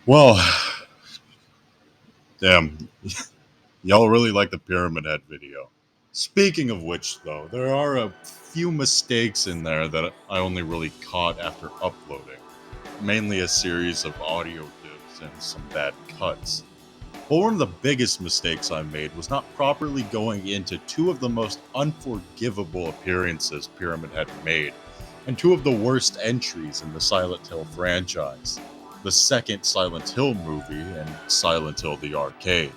Well, damn, y'all really like the Pyramid Head video. Speaking of which, though, there are a few mistakes in there that I only really caught after uploading. Mainly a series of audio dips and some bad cuts. But one of the biggest mistakes I made was not properly going into two of the most unforgivable appearances Pyramid Head made, and two of the worst entries in the Silent Hill franchise: the second Silent Hill movie and Silent Hill the Arcade.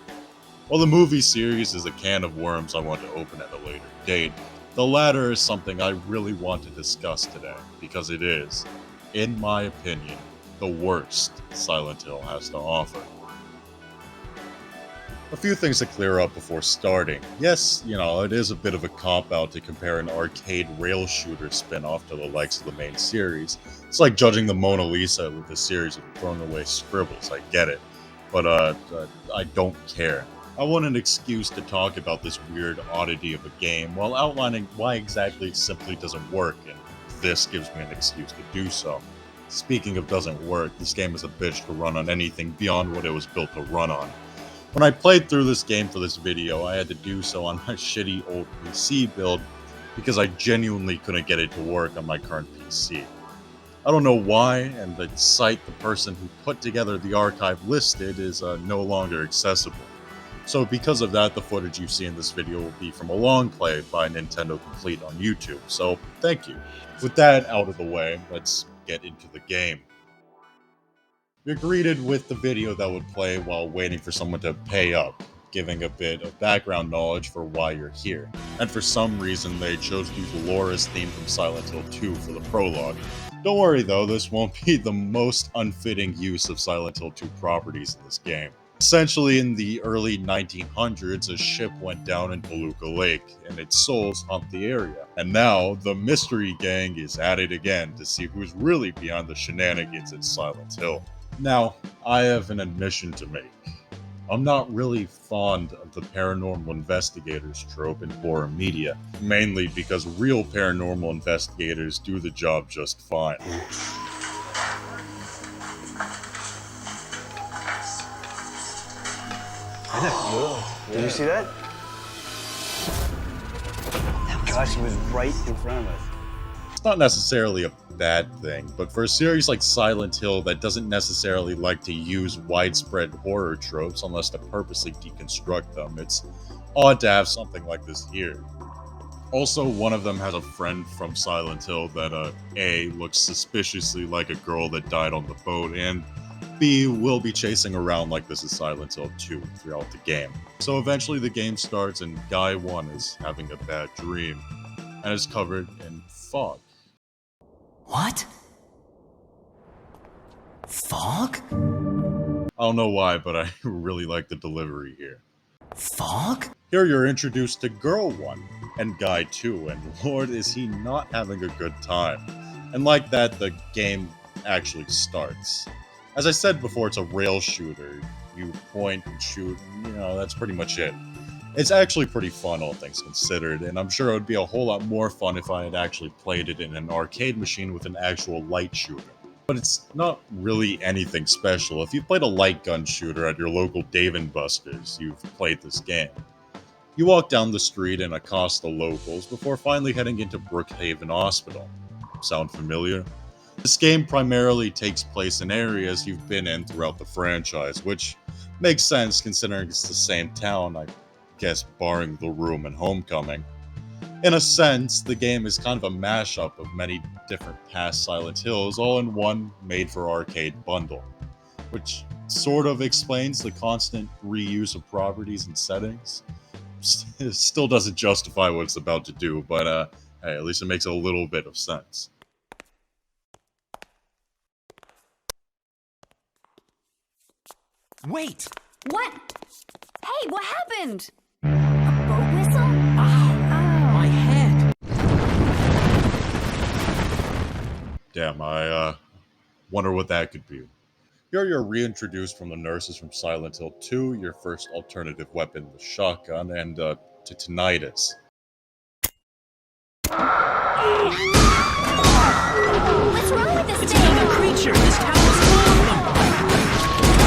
While the movie series is a can of worms I want to open at a later date, the latter is something I really want to discuss today, because it is, in my opinion, the worst Silent Hill has to offer. A few things to clear up before starting. Yes, it is a bit of a cop-out to compare an arcade rail shooter spin-off to the likes of the main series. It's like judging the Mona Lisa with a series of thrown away scribbles, I get it. But I don't care. I want an excuse to talk about this weird oddity of a game while outlining why exactly it simply doesn't work, and this gives me an excuse to do so. Speaking of doesn't work, this game is a bitch to run on anything beyond what it was built to run on. When I played through this game for this video, I had to do so on my shitty old PC build because I genuinely couldn't get it to work on my current PC. I don't know why, and the site the person who put together the archive listed is no longer accessible. So because of that, the footage you see in this video will be from a long play by Nintendo Complete on YouTube, so thank you. With that out of the way, let's get into the game. You're greeted with the video that would play while waiting for someone to pay up, giving a bit of background knowledge for why you're here. And for some reason, they chose to use Laura's theme from Silent Hill 2 for the prologue. Don't worry though, this won't be the most unfitting use of Silent Hill 2 properties in this game. Essentially, in the early 1900s, a ship went down in Toluca Lake, and its souls haunt the area. And now, the Mystery Gang is at it again to see who's really behind the shenanigans at Silent Hill. Now, I have an admission to make. I'm not really fond of the paranormal investigators trope in horror media, mainly because real paranormal investigators do the job just fine. Did you see that? Gosh, he was right in front of us. It's not necessarily a bad thing, but for a series like Silent Hill that doesn't necessarily like to use widespread horror tropes unless to purposely deconstruct them, it's odd to have something like this here. Also, one of them has a friend from Silent Hill that A, looks suspiciously like a girl that died on the boat, and B, will be chasing around like this is Silent Hill 2 throughout the game. So eventually the game starts and Guy 1 is having a bad dream, and is covered in fog. What? Fog? I don't know why, but I really like the delivery here. Fog? Here you're introduced to Girl 1 and Guy 2, and lord is he not having a good time. And like that, the game actually starts. As I said before, it's a rail shooter. You point and shoot, and, that's pretty much it. It's actually pretty fun, all things considered, and I'm sure it would be a whole lot more fun if I had actually played it in an arcade machine with an actual light shooter. But it's not really anything special. If you've played a light gun shooter at your local Dave & Buster's, you've played this game. You walk down the street and accost the locals before finally heading into Brookhaven Hospital. Sound familiar? This game primarily takes place in areas you've been in throughout the franchise, which makes sense considering it's the same town, I guess barring The Room and Homecoming. In a sense, the game is kind of a mashup of many different past Silent Hills all in one made-for-arcade bundle, which sort of explains the constant reuse of properties and settings. It still doesn't justify what it's about to do, but hey, at least it makes a little bit of sense. Wait! What? Hey, what happened? A boat whistle? My head! Damn, I wonder what that could be. Here you're reintroduced from the nurses from Silent Hill 2, your first alternative weapon, the shotgun, and to tinnitus. What's wrong with this It's thing? another creature! This town is full of them!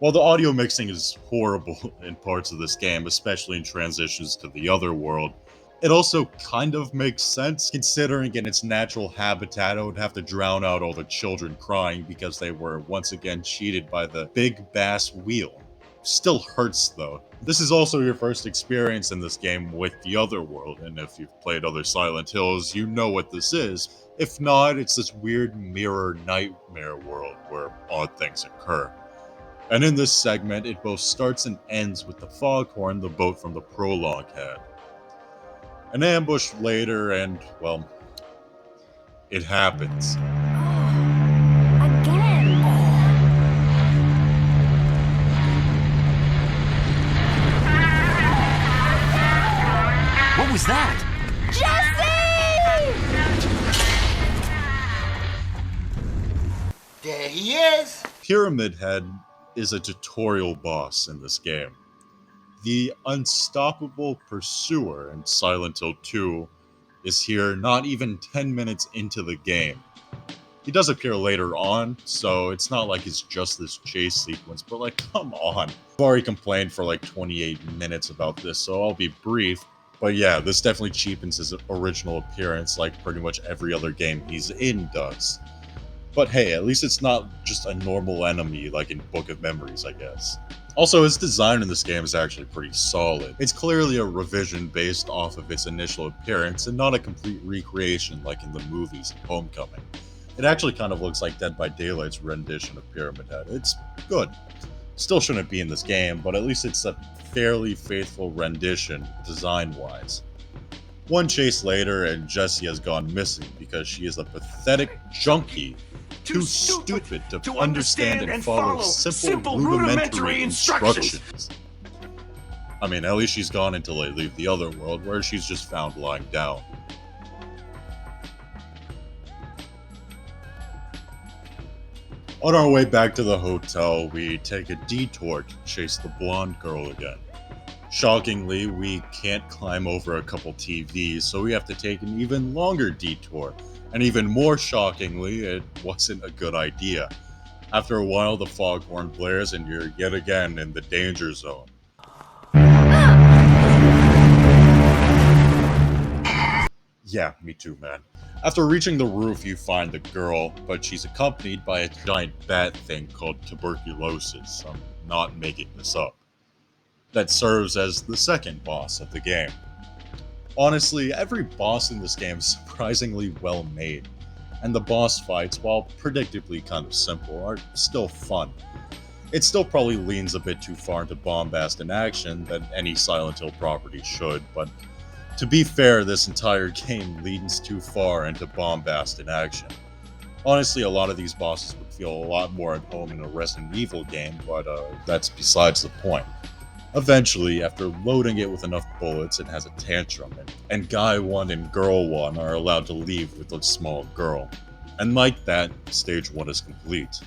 While the audio mixing is horrible in parts of this game, especially in transitions to the other world, it also kind of makes sense, considering in its natural habitat it would have to drown out all the children crying because they were once again cheated by the big bass wheel. Still hurts though. This is also your first experience in this game with the other world, and if you've played other Silent Hills, you know what this is. If not, it's this weird mirror nightmare world where odd things occur. And in this segment, it both starts and ends with the foghorn the boat from the prologue had. An ambush later, and, well, it happens. Again. What was that? There he is! Pyramid Head is a tutorial boss in this game. The unstoppable pursuer in Silent Hill 2 is here not even 10 minutes into the game. He does appear later on, so it's not like it's just this chase sequence, but like, come on. I've already complained for like 28 minutes about this, so I'll be brief. But yeah, this definitely cheapens his original appearance like pretty much every other game he's in does. But hey, at least it's not just a normal enemy like in Book of Memories, I guess. Also, his design in this game is actually pretty solid. It's clearly a revision based off of its initial appearance and not a complete recreation like in the movies and Homecoming. It actually kind of looks like Dead by Daylight's rendition of Pyramid Head. It's good. Still shouldn't be in this game, but at least it's a fairly faithful rendition design-wise. One chase later and Jessie has gone missing because she is a pathetic junkie too stupid to understand and follow simple rudimentary instructions. I mean, at least she's gone until they leave the other world, where she's just found lying down. On our way back to the hotel, we take a detour to chase the blonde girl again. Shockingly, we can't climb over a couple TVs, so we have to take an even longer detour. And even more shockingly, it wasn't a good idea. After a while, the foghorn blares and you're yet again in the danger zone. Yeah, me too, man. After reaching the roof, you find the girl, but she's accompanied by a giant bat thing called tuberculosis. I'm not making this up. That serves as the second boss of the game. Honestly, every boss in this game is surprisingly well made, and the boss fights, while predictably kind of simple, are still fun. It still probably leans a bit too far into bombast and action than any Silent Hill property should, but to be fair, this entire game leans too far into bombast and action. Honestly, a lot of these bosses would feel a lot more at home in a Resident Evil game, but that's besides the point. Eventually, after loading it with enough bullets, it has a tantrum, and Guy 1 and Girl 1 are allowed to leave with the small girl. And like that, stage 1 is complete.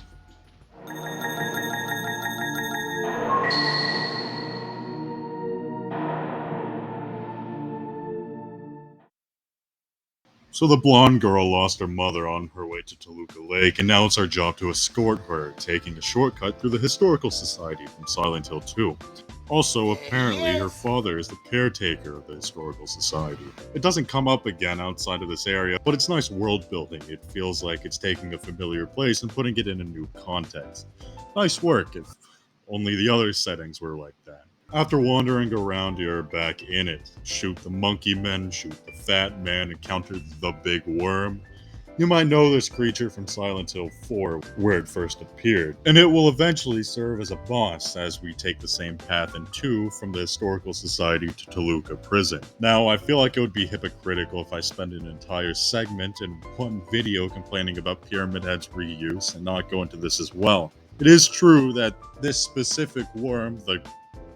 So the blonde girl lost her mother on her way to Toluca Lake, and now it's our job to escort her, taking a shortcut through the Historical Society from Silent Hill 2. Also, apparently, her father is the caretaker of the Historical Society. It doesn't come up again outside of this area, but it's nice world building. It feels like it's taking a familiar place and putting it in a new context. Nice work, if only the other settings were like that. After wandering around, you're back in it. Shoot the monkey men, shoot the fat man, encounter the big worm. You might know this creature from Silent Hill 4, where it first appeared, and it will eventually serve as a boss as we take the same path in 2 from the Historical Society to Toluca Prison. Now, I feel like it would be hypocritical if I spend an entire segment in one video complaining about Pyramid Head's reuse and not go into this as well. It is true that this specific worm, the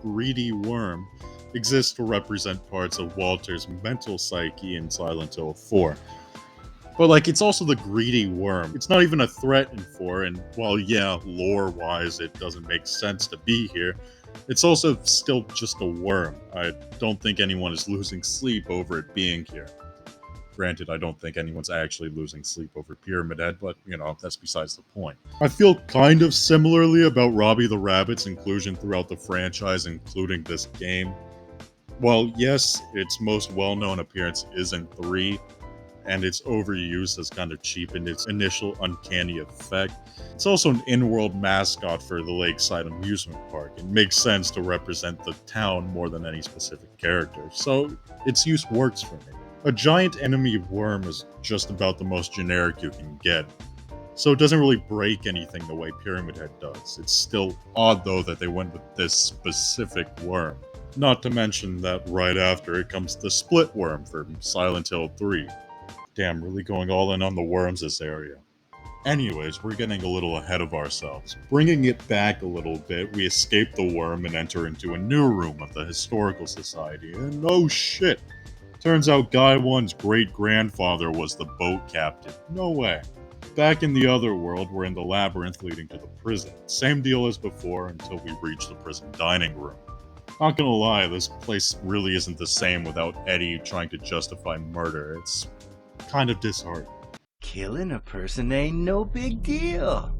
greedy worm, exists to represent parts of Walter's mental psyche in Silent Hill 4. But like, it's also the greedy worm. It's not even a threat in 4, and while yeah, lore-wise it doesn't make sense to be here, it's also still just a worm. I don't think anyone is losing sleep over it being here. Granted, I don't think anyone's actually losing sleep over Pyramid Head, but, you know, that's besides the point. I feel kind of similarly about Robbie the Rabbit's inclusion throughout the franchise, including this game. Well, yes, its most well-known appearance is in 3, and its overuse has kind of cheapened its initial uncanny effect. It's also an in-world mascot for the Lakeside Amusement Park. It makes sense to represent the town more than any specific character, so its use works for me. A giant enemy worm is just about the most generic you can get, so it doesn't really break anything the way Pyramid Head does. It's still odd though that they went with this specific worm. Not to mention that right after it comes the split worm from Silent Hill 3. Damn, really going all in on the worms this area. Anyways, we're getting a little ahead of ourselves. Bringing it back a little bit, we escape the worm and enter into a new room of the Historical Society, and oh shit! Turns out Guy 1's great-grandfather was the boat captain. No way. Back in the other world, we're in the labyrinth leading to the prison. Same deal as before until we reach the prison dining room. Not gonna lie, this place really isn't the same without Eddie trying to justify murder. It's kind of disheartening. Killing a person ain't no big deal.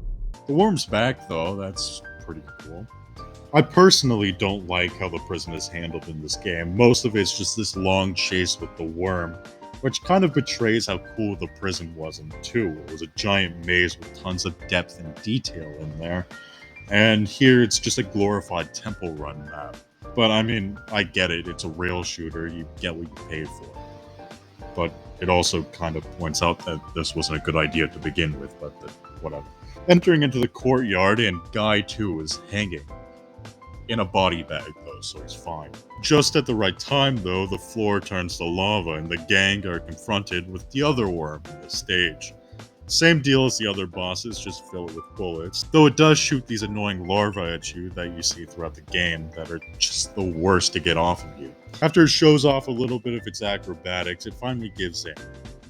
The worm's back though, that's pretty cool. I personally don't like how the prison is handled in this game. Most of it's just this long chase with the worm, which kind of betrays how cool the prison was in 2. It was a giant maze with tons of depth and detail in there. And here it's just a glorified Temple Run map. But I mean, I get it, it's a rail shooter, you get what you pay for. But it also kind of points out that this wasn't a good idea to begin with, but whatever. Entering into the courtyard, and Guy 2 is hanging. In a body bag, though, so it's fine. Just at the right time, though, the floor turns to lava, and the gang are confronted with the other worm in the stage. Same deal as the other bosses, just fill it with bullets, though it does shoot these annoying larvae at you that you see throughout the game that are just the worst to get off of you. After it shows off a little bit of its acrobatics, it finally gives in,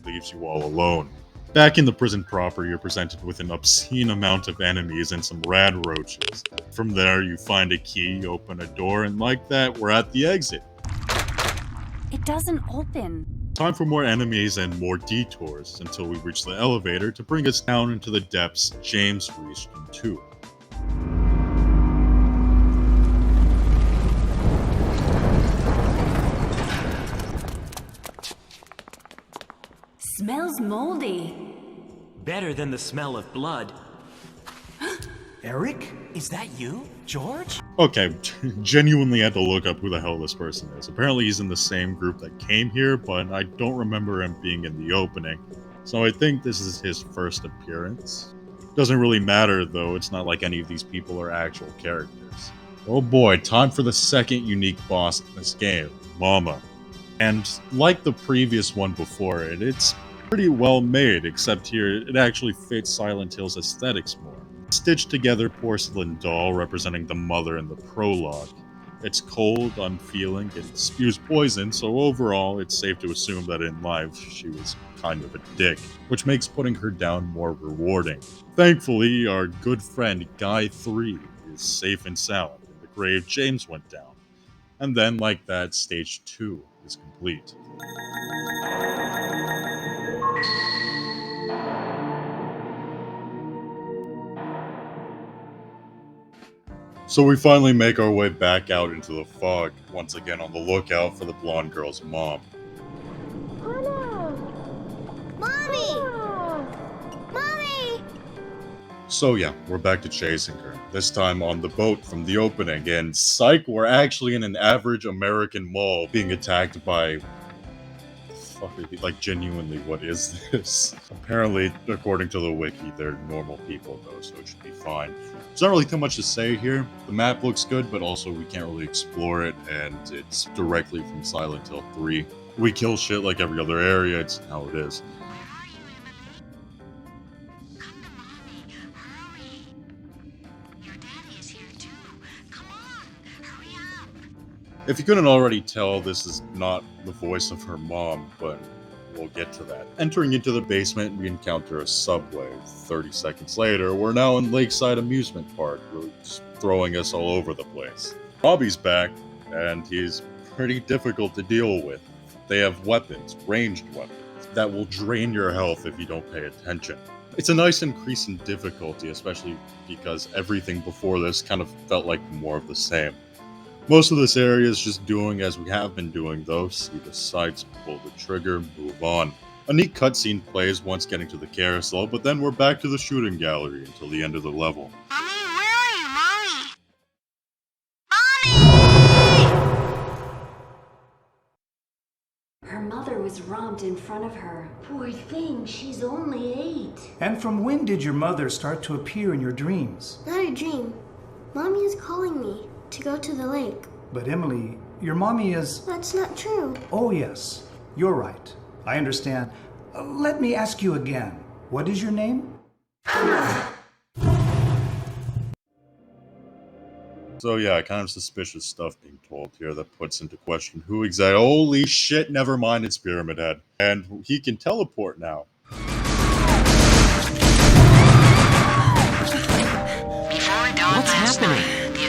leaves you all alone. Back in the prison proper, you're presented with an obscene amount of enemies and some rad roaches. From there, you find a key, open a door, and like that, we're at the exit. It doesn't open. Time for more enemies and more detours until we reach the elevator to bring us down into the depths James reached in 2. Smells moldy. Better than the smell of blood. Eric? Is that you? George? Okay, genuinely had to look up who the hell this person is. Apparently he's in the same group that came here, but I don't remember him being in the opening. So I think this is his first appearance. Doesn't really matter though, it's not like any of these people are actual characters. Oh boy, time for the second unique boss in this game, Mama. And like the previous one before it, it's pretty well made, except here it actually fits Silent Hill's aesthetics more. Stitched together porcelain doll representing the mother in the prologue. It's cold, unfeeling, and spews poison, so overall it's safe to assume that in life she was kind of a dick, which makes putting her down more rewarding. Thankfully, our good friend Guy 3 is safe and sound in the grave James went down. And then, like that, stage 2 is complete. So we finally make our way back out into the fog, once again on the lookout for the blonde girl's mom. Mommy! Mommy! So yeah, we're back to chasing her. This time on the boat from the opening, and psych, we're actually in an average American mall being attacked by... like genuinely, what is this? Apparently, according to the wiki, they're normal people though, so it should be fine. There's not really too much to say here. The map looks good, but also we can't really explore it, and it's directly from Silent Hill 3. We kill shit like every other area, it's how it is. If you couldn't already tell, this is not the voice of her mom, but we'll get to that. Entering into the basement, we encounter a subway. 30 seconds later, we're now in Lakeside Amusement Park, just throwing us all over the place. Robbie's back, and he's pretty difficult to deal with. They have weapons, ranged weapons. that will drain your health if you don't pay attention. It's a nice increase in difficulty, especially because everything before this kind of felt like more of the same. Most of this area is just doing as we have been doing though, see the sights, pull the trigger, move on. A neat cutscene plays once getting to the carousel, but then we're back to the shooting gallery until the end of the level. Mommy, where are you, Mommy? Her mother was robbed in front of her. Poor thing, she's only 8. And from when did your mother start to appear in your dreams? Not a dream. Mommy is calling me to go to the lake. But Emily, your mommy is... That's not true. Oh yes, you're right. I understand. Let me ask you again. What is your name? So yeah, kind of suspicious stuff being told here that puts into question who exactly— holy shit, never mind, it's Pyramid Head. And he can teleport now. What's happening?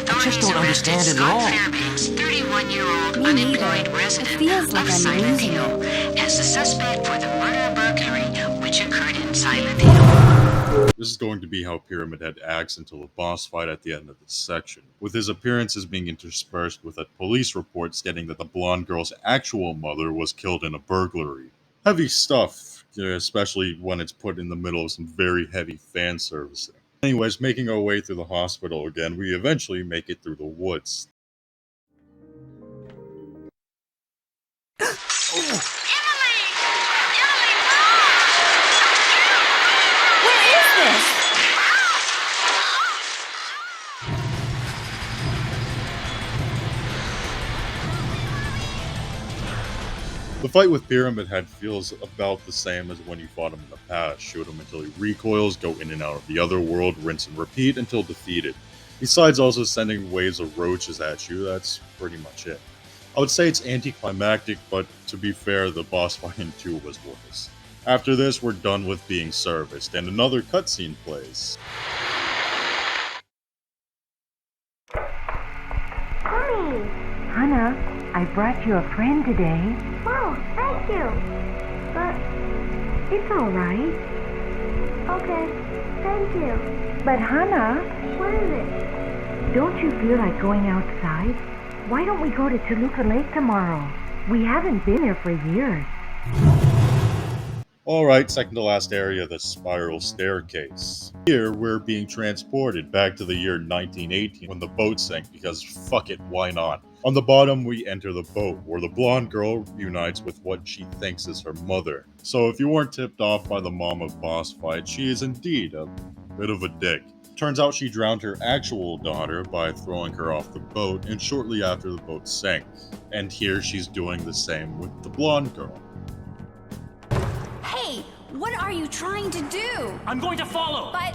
I just don't understand it at all. 31-year-old unemployed resident of Silent Hill as the suspect for the murder burglary which occurred in Silent Hill. This is going to be how Pyramid Head acts until the boss fight at the end of this section, with his appearances being interspersed with a police report stating that the blonde girl's actual mother was killed in a burglary. Heavy stuff, especially when it's put in the middle of some very heavy fan servicing. Anyways, making our way through the hospital again, we eventually make it through the woods. The fight with Pyramid Head feels about the same as when you fought him in the past. Shoot him until he recoils, go in and out of the other world, rinse and repeat until defeated. Besides also sending waves of roaches at you, that's pretty much it. I would say it's anticlimactic, but to be fair, the boss fight in 2 was worse. After this, we're done with being serviced, and another cutscene plays. Mommy! Hannah, I brought you a friend today. Oh, thank you. But, It's all right. okay, thank you. But Hannah, What is it? don't you feel like going outside? Why don't we go to Toluca Lake tomorrow? We haven't been there for years. Alright, second to last area, the spiral staircase. Here, we're being transported back to the year 1918 when the boat sank because fuck it, why not? On the bottom, we enter the boat, where the blonde girl reunites with what she thinks is her mother. So if you weren't tipped off by the mama boss fight, she is indeed a bit of a dick. Turns out she drowned her actual daughter by throwing her off the boat, and shortly after the boat sank. And here she's doing the same with the blonde girl. Hey, what are you trying to do? I'm going to follow. But,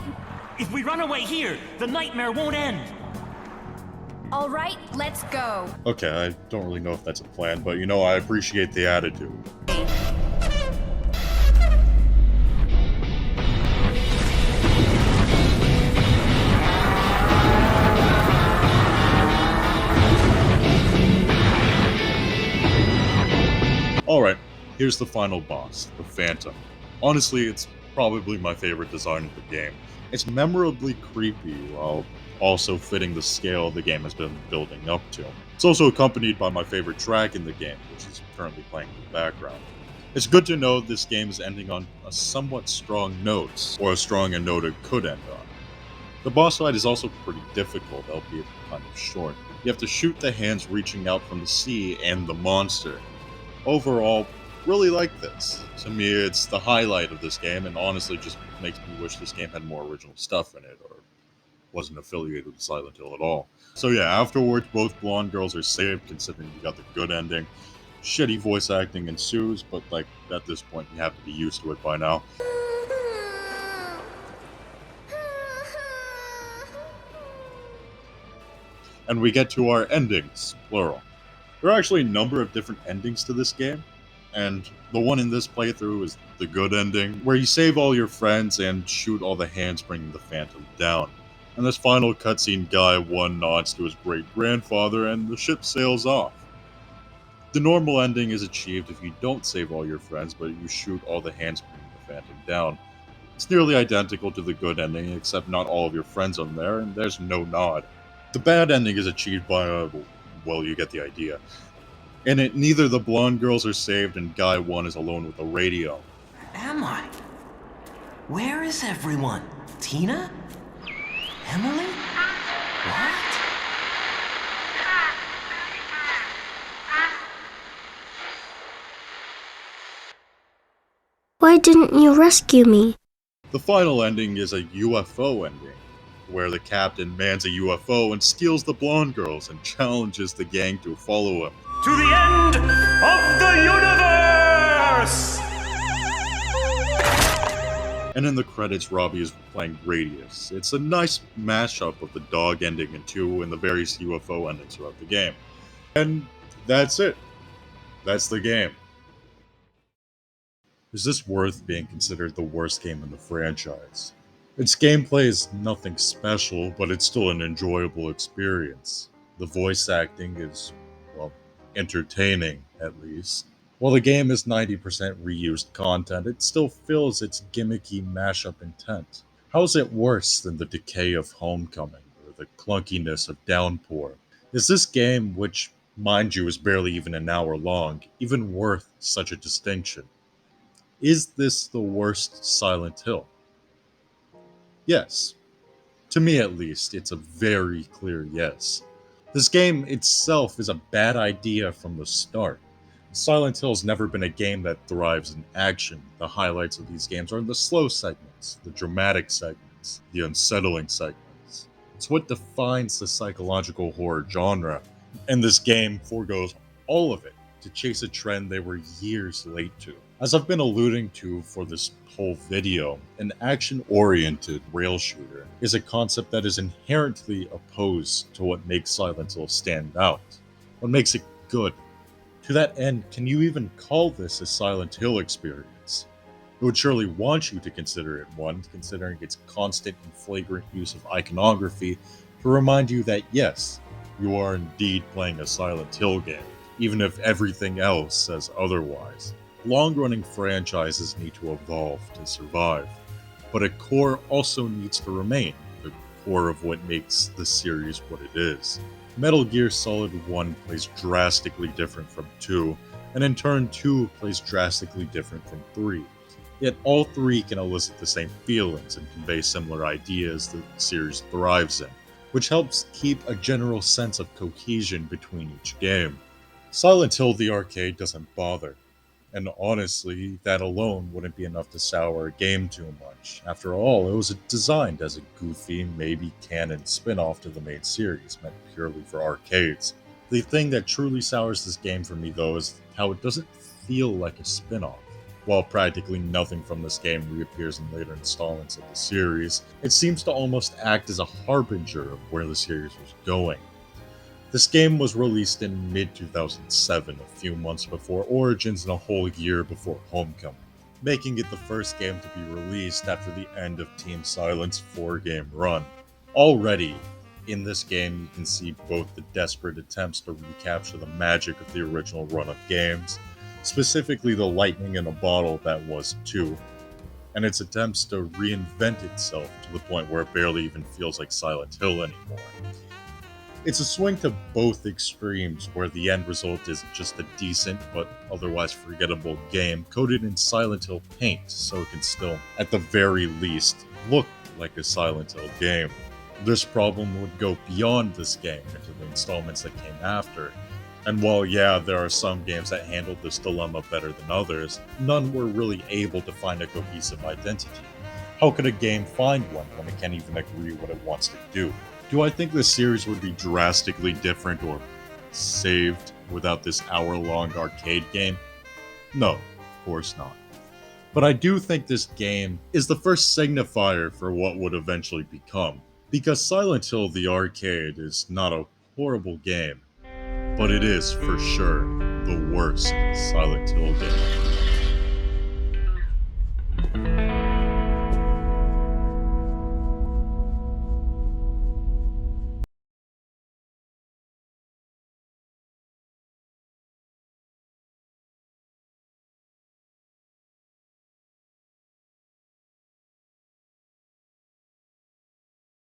If we run away here, the nightmare won't end. all right, let's go. Okay, I don't really know if that's a plan, but I appreciate the attitude. Alright, here's the final boss, the Phantom. Honestly, it's probably my favorite design of the game. It's memorably creepy while also fitting the scale the game has been building up to. It's also accompanied by my favorite track in the game, which is currently playing in the background. It's good to know this game is ending on a somewhat strong note, or as strong a note it could end on. The boss fight is also pretty difficult, albeit kind of short. You have to shoot the hands reaching out from the sea and the monster. Overall, really like this. To me, it's the highlight of this game, and honestly just makes me wish this game had more original stuff in it, or wasn't affiliated with Silent Hill at all. So yeah, afterwards, both blonde girls are saved, considering you got the good ending. Shitty voice acting ensues, but at this point, you have to be used to it by now. And we get to our endings, plural. There are actually a number of different endings to this game, and the one in this playthrough is the good ending, where you save all your friends and shoot all the hands bringing the Phantom down. And this final cutscene, Guy 1 nods to his great-grandfather, and the ship sails off. The normal ending is achieved if you don't save all your friends, but you shoot all the hands bringing the Phantom down. It's nearly identical to the good ending, except not all of your friends are there, and there's no nod. The bad ending is achieved by well, you get the idea. In it, neither the blonde girls are saved, and Guy 1 is alone with a radio. Am I? Where is everyone? Tina? Emily? What? Why didn't you rescue me? The final ending is a UFO ending, where the captain mans a UFO and steals the blonde girls and challenges the gang to follow him. To the end of the universe! And in the credits, Robbie is playing Gradius. It's a nice mashup of the dog ending and 2 and the various UFO endings throughout the game. And that's it. That's the game. Is this worth being considered the worst game in the franchise? Its gameplay is nothing special, but it's still an enjoyable experience. The voice acting is, well, entertaining, at least. While the game is 90% reused content, it still fills its gimmicky mashup intent. How is it worse than the decay of Homecoming, or the clunkiness of Downpour? Is this game, which, mind you, is barely even an hour long, even worth such a distinction? Is this the worst Silent Hill? Yes. To me at least, it's a very clear yes. This game itself is a bad idea from the start. Silent Hill's never been a game that thrives in action. The highlights of these games are the slow segments, the dramatic segments, the unsettling segments. It's what defines the psychological horror genre, and this game forgoes all of it to chase a trend they were years late to. As I've been alluding to for this whole video, an action-oriented rail shooter is a concept that is inherently opposed to what makes Silent Hill stand out, what makes it good. To that end, can you even call this a Silent Hill experience? It would surely want you to consider it one, considering its constant and flagrant use of iconography to remind you that yes, you are indeed playing a Silent Hill game, even if everything else says otherwise. Long-running franchises need to evolve to survive, but a core also needs to remain, the core of what makes the series what it is. Metal Gear Solid 1 plays drastically different from 2, and in turn 2 plays drastically different from 3. Yet all 3 can elicit the same feelings and convey similar ideas the series thrives in, which helps keep a general sense of cohesion between each game. Silent Hill the arcade doesn't bother, and honestly, that alone wouldn't be enough to sour a game too much. After all, it was designed as a goofy, maybe canon spin-off to the main series, meant purely for arcades. The thing that truly sours this game for me though is how it doesn't feel like a spin-off. While practically nothing from this game reappears in later installments of the series, it seems to almost act as a harbinger of where the series was going. This game was released in mid-2007, a few months before Origins and a whole year before Homecoming, making it the first game to be released after the end of Team Silent's 4-game run. Already, in this game you can see both the desperate attempts to recapture the magic of the original run of games, specifically the lightning in a bottle that was 2, and its attempts to reinvent itself to the point where it barely even feels like Silent Hill anymore. It's a swing to both extremes, where the end result is just a decent but otherwise forgettable game coated in Silent Hill paint, so it can still, at the very least, look like a Silent Hill game. This problem would go beyond this game into the installments that came after, and while yeah, there are some games that handled this dilemma better than others, none were really able to find a cohesive identity. How could a game find one when it can't even agree what it wants to do? Do I think this series would be drastically different or saved without this hour-long arcade game? No, of course not. But I do think this game is the first signifier for what would eventually become. Because Silent Hill the arcade is not a horrible game, but it is for sure the worst Silent Hill game.